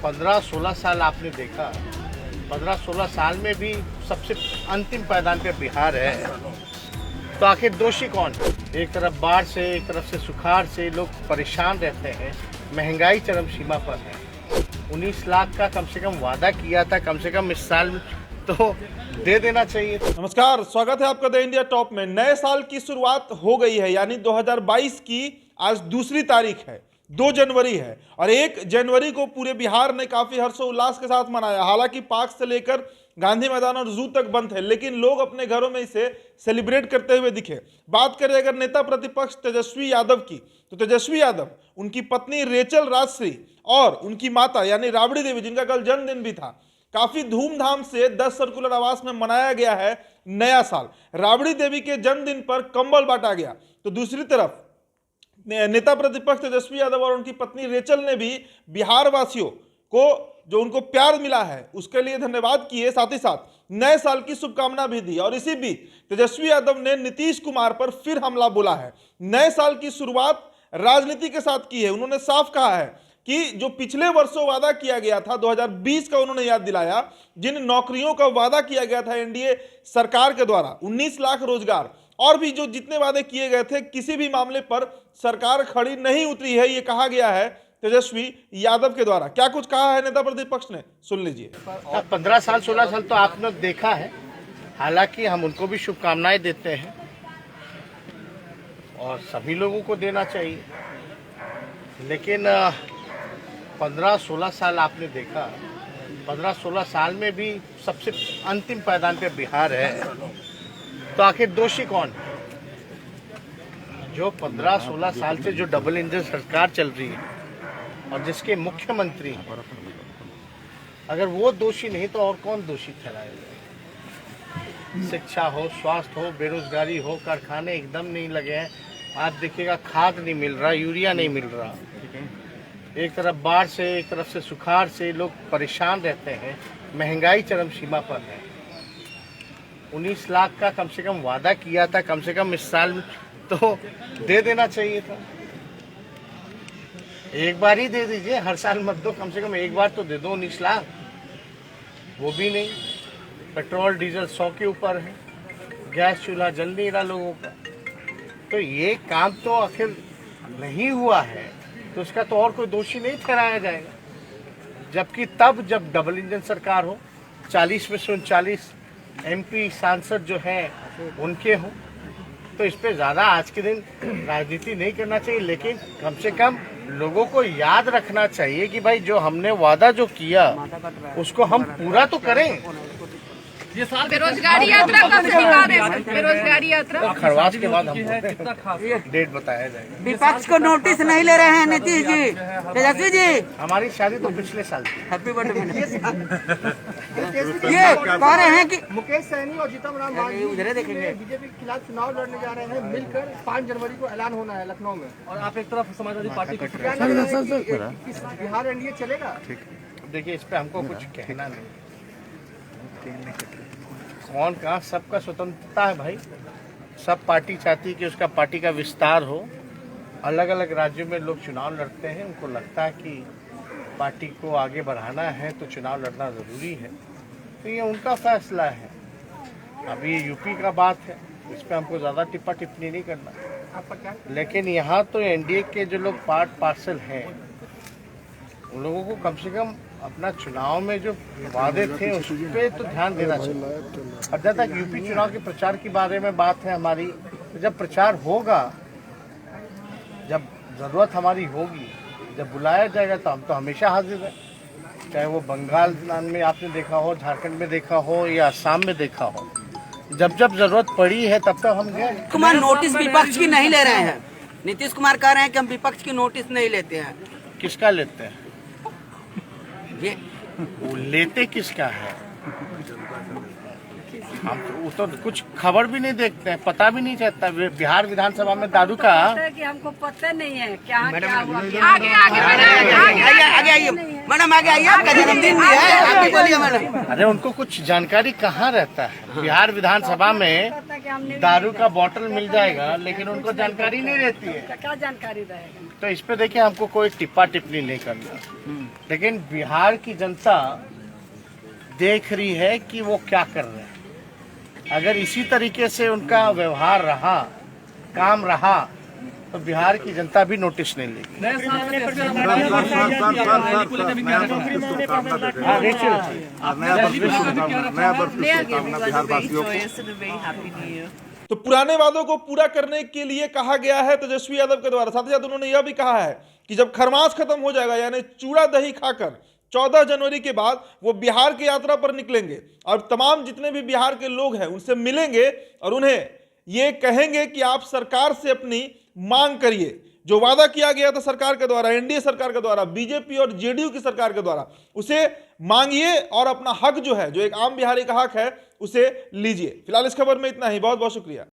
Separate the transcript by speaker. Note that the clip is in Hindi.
Speaker 1: 15-16 साल आपने देखा, 15-16 साल में भी सबसे अंतिम पायदान पे बिहार है, तो आखिर दोषी कौन? एक तरफ बाढ़ से, एक तरफ से सुखाड़ से लोग परेशान रहते हैं, महंगाई चरम सीमा पर है। 19 लाख का कम से कम वादा किया था, कम से कम इस साल तो दे देना चाहिए।
Speaker 2: नमस्कार, स्वागत है आपका द इंडिया टॉप में। नए साल की शुरुआत हो गई है, यानी 2022 की आज दूसरी तारीख है, 2 जनवरी है और 1 जनवरी को पूरे बिहार ने काफी हर्षोल्लास के साथ मनाया। हालांकि पार्क से लेकर गांधी मैदान और जू तक बंद है, लेकिन लोग अपने घरों में इसे सेलिब्रेट करते हुए दिखे। बात करें अगर नेता प्रतिपक्ष तेजस्वी यादव की, तो तेजस्वी यादव, उनकी पत्नी रेचल राजश्री और उनकी माता यानी राबड़ी देवी, जिनका कल जन्मदिन भी था, काफी धूमधाम से 10 सर्कुलर आवास में मनाया गया है नया साल। राबड़ी देवी के जन्मदिन पर कंबल बांटा गया, तो दूसरी तरफ नेता प्रतिपक्ष तेजस्वी यादव और उनकी पत्नी रेचल ने भी बिहार वासियों को जो उनको प्यार मिला है उसके लिए धन्यवाद किए, साथ ही साथ नए साल की शुभकामना भी दी। और इसी बीच तेजस्वी यादव ने नीतीश कुमार पर फिर हमला बोला है। नए साल की शुरुआत राजनीति के साथ की है। उन्होंने साफ कहा है कि जो पिछले वर्षों वादा किया गया था, 2020 का उन्होंने याद दिलाया, जिन नौकरियों का वादा किया गया था एनडीए सरकार के द्वारा, 19 लाख रोजगार और भी जो जितने वादे किए गए थे, किसी भी मामले पर सरकार खड़ी नहीं उतरी है, ये कहा गया है तेजस्वी यादव के द्वारा। क्या कुछ कहा है नेता प्रतिपक्ष ने, सुन लीजिए।
Speaker 1: 15 साल 16 साल तो आपने देखा है, हालांकि हम उनको भी शुभकामनाएं देते हैं और सभी लोगों को देना चाहिए, लेकिन 15-16 साल आपने देखा, 15-16 साल में भी सबसे अंतिम पायदान पे बिहार है, तो आखिर दोषी कौन? जो 15-16 साल से जो डबल इंजन सरकार चल रही है और जिसके मुख्यमंत्री हैं, अगर वो दोषी नहीं तो और कौन दोषी ठहराएगा? शिक्षा हो, स्वास्थ्य हो, बेरोजगारी हो, कारखाने एकदम नहीं लगे हैं। आप देखिएगा, खाद नहीं मिल रहा, यूरिया नहीं मिल रहा। एक तरफ बाढ़ से, एक तरफ से सुखाड़ से लोग परेशान रहते हैं, महंगाई चरम सीमा पर है। 19 लाख का कम से कम वादा किया था, कम से कम इस साल तो दे देना चाहिए था। एक बार ही दे दीजिए, हर साल मत दो, कम से कम एक बार तो दे दो 19 लाख। वो भी नहीं। पेट्रोल डीजल 100 के ऊपर है, गैस चूल्हा जल नहीं रहा लोगों का, तो ये काम तो आखिर नहीं हुआ है, तो उसका तो और कोई दोषी नहीं ठहराया जाएगा। जबकि तब जब डबल इंजन सरकार हो, 40 में से 39 एमपी सांसद जो हैं उनके हों, तो इस पे ज़्यादा आज के दिन राजनीति नहीं करना चाहिए, लेकिन कम से कम लोगों को याद रखना चाहिए कि भाई जो हमने वादा जो किया उसको हम पूरा तो करें।
Speaker 3: ये साल बेरोजगारी यात्रा कब से निकाल रहे हैं? बेरोजगारी यात्रा
Speaker 1: खरवास के बाद हम डेट बताया जाएगा।
Speaker 4: विपक्ष को नोटिस नहीं ले रहे हैं नीतीश जी, तेजस्वी जी।
Speaker 1: हमारी शादी तो पिछले साल थी।
Speaker 4: Happy birthday. ये कह रहे हैं कि
Speaker 5: मुकेश सहनी और जीतन राम मांझी
Speaker 4: उधर देखेंगे,
Speaker 5: बीजेपी के खिलाफ चुनाव लड़ने जा रहे हैं। मिलकर 5 जनवरी को ऐलान होना है लखनऊ में, और आप एक तरफ समाजवादी पार्टी को बिहार एनडीए चलेगा।
Speaker 1: देखिए, इस पे हमको कुछ कहना नहीं, कौन कहाँ, सबका स्वतंत्रता है भाई। सब पार्टी चाहती है कि उसका पार्टी का विस्तार हो। अलग अलग राज्यों में लोग चुनाव लड़ते हैं, उनको लगता है कि पार्टी को आगे बढ़ाना है तो चुनाव लड़ना ज़रूरी है, तो ये उनका फैसला है। अभी यूपी का बात है, इस पर हमको ज़्यादा टिप्पा टिप्पणी नहीं करना, लेकिन यहाँ तो एनडीए के जो लोग पार्ट पार्सल हैं, उन लोगों को कम से कम अपना चुनाव में जो वादे थे उस पर तो ध्यान देना चाहिए। और जब तक यूपी चुनाव के प्रचार के बारे में बात है हमारी, तो जब प्रचार होगा, जब ज़रूरत हमारी होगी, जब बुलाया जाएगा, तो हम तो हमेशा हाजिर हैं। चाहे वो बंगाल में आपने देखा हो, झारखंड में देखा हो या असम में देखा हो, जब जब जरूरत पड़ी है तब तक हम गए।
Speaker 4: कुमार नोटिस विपक्ष की नहीं ले रहे हैं। नीतीश कुमार कह रहे हैं कि हम विपक्ष की नोटिस नहीं लेते हैं।
Speaker 1: किसका लेते हैं?
Speaker 4: ये
Speaker 1: वो लेते किसका है? हम तो कुछ खबर भी नहीं देखते हैं, पता भी नहीं चलता। बिहार विधानसभा में दारू का
Speaker 3: कि हमको पता नहीं है क्या क्या हुआ।
Speaker 4: आगे आइए मैडम, आगे आइए, आपका जन्मदिन भी है, आप भी बोलिए मैडम।
Speaker 1: अरे उनको कुछ जानकारी कहाँ रहता है? बिहार विधानसभा में दारू का बोतल मिल जाएगा, लेकिन उनको जानकारी नहीं रहती है।
Speaker 3: क्या जानकारी रहेगा?
Speaker 1: तो इस पे देखिए हमको कोई टिप्पा टिप्पणी नहीं करना, लेकिन बिहार की जनता देख रही है कि वो क्या कर रहे हैं। अगर इसी तरीके से उनका व्यवहार रहा, काम रहा, तो बिहार की जनता भी नोटिस नहीं लेगी।
Speaker 2: तो पुराने वादों को पूरा करने के लिए कहा गया है तेजस्वी यादव के द्वारा। साथ ही साथ उन्होंने यह भी कहा है कि जब खरमास खत्म हो जाएगा, यानी चूड़ा दही खाकर 14 जनवरी के बाद वो बिहार की यात्रा पर निकलेंगे और तमाम जितने भी बिहार के लोग हैं उनसे मिलेंगे और उन्हें ये कहेंगे कि आप सरकार से अपनी मांग करिए। जो वादा किया गया था सरकार के द्वारा, एनडीए सरकार के द्वारा, बीजेपी और जेडीयू की सरकार के द्वारा, उसे मांगिए और अपना हक जो है, जो एक आम बिहारी का हक है, उसे लीजिए। फिलहाल इस खबर में इतना ही। बहुत बहुत शुक्रिया।